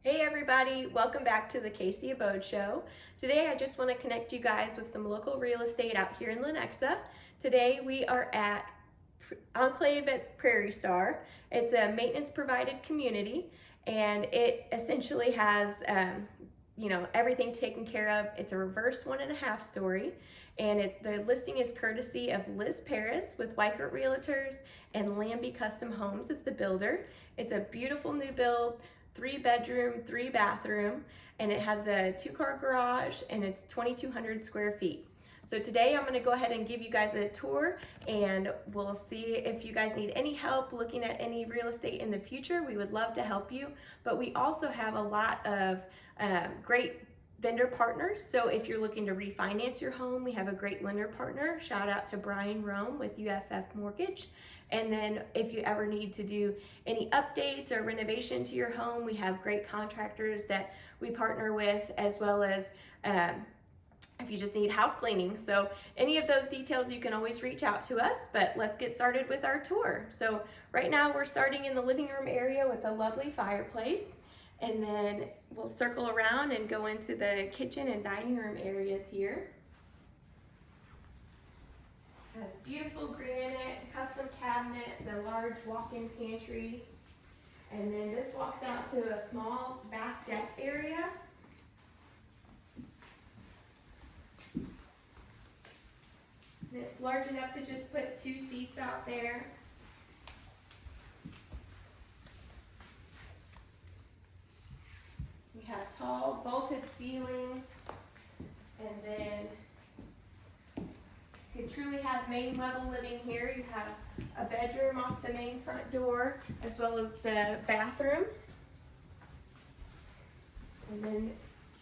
Hey everybody, welcome back to the Chrissy Abode Show. Today I just want to connect you guys with some local real estate out here in Lenexa. Today we are at Enclave at Prairie. It's a maintenance provided community and it essentially has everything taken care of. It's a reverse 1.5 story and the listing is courtesy of Liz Paris with Weichert Realtors and Lambie Custom Homes as the builder. It's a beautiful new build, 3-bedroom, 3-bathroom, and it has a 2-car garage and it's 2,200 square feet. So today I'm going to go ahead and give you guys a tour and we'll see if you guys need any help looking at any real estate in the future. We would love to help you, but we also have a lot of great vendor partners. So if you're looking to refinance your home, we have a great lender partner. Shout out to Brian Rome with UFF Mortgage. And then if you ever need to do any updates or renovation to your home, we have great contractors that we partner with, as well as if you just need house cleaning. So any of those details, you can always reach out to us, but let's get started with our tour. So right now we're starting in the living room area with a lovely fireplace, and then we'll circle around and go into the kitchen and dining room areas here. It has beautiful granite, custom cabinets, a large walk-in pantry, and then this walks out to a small back deck area. And it's large enough to just put 2 seats out there. We have tall vaulted ceilings, and then you truly have main level living here. You have a bedroom off the main front door, as well as the bathroom. And then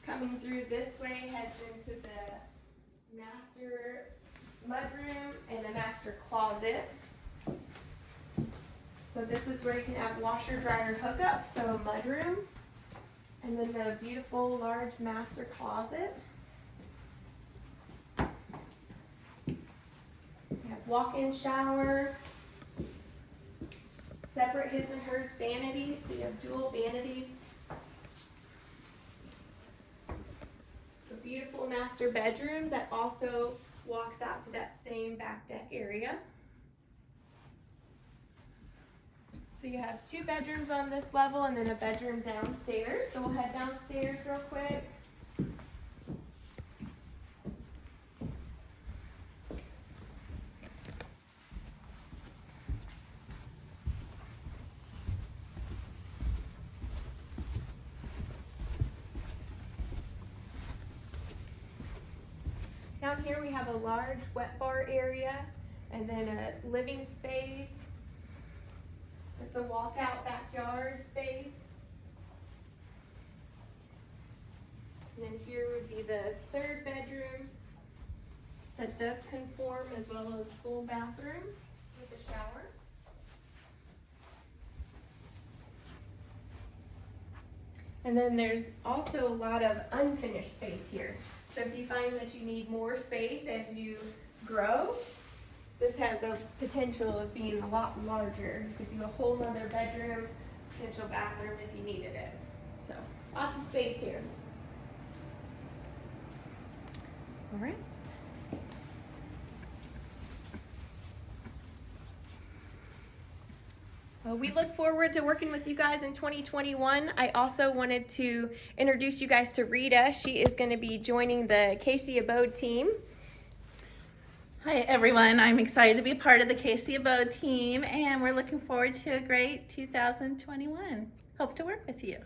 coming through this way heads into the master mudroom and the master closet. So this is where you can have washer dryer hookup, so a mudroom, and then the beautiful large master closet. Walk-in shower, separate his and hers vanities, so you have dual vanities. A beautiful master bedroom that also walks out to that same back deck area. So you have 2 bedrooms on this level and then a bedroom downstairs. So we'll head downstairs real quick. Down here we have a large wet bar area and then a living space with the walkout backyard space. And then here would be the 3rd bedroom that does conform, as well as full bathroom with a shower. And then there's also a lot of unfinished space here. So if you find that you need more space as you grow, this has a potential of being a lot larger. You could do a whole nother bedroom, potential bathroom if you needed it. So lots of space here. All right. Well, we look forward to working with you guys in 2021. I also wanted to introduce you guys to Rita. She is going to be joining the Chrissy Abode team. Hi everyone, I'm excited to be part of the Chrissy Abode team and we're looking forward to a great 2021. Hope to work with you.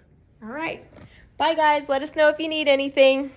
All right. Bye guys. Let us know if you need anything.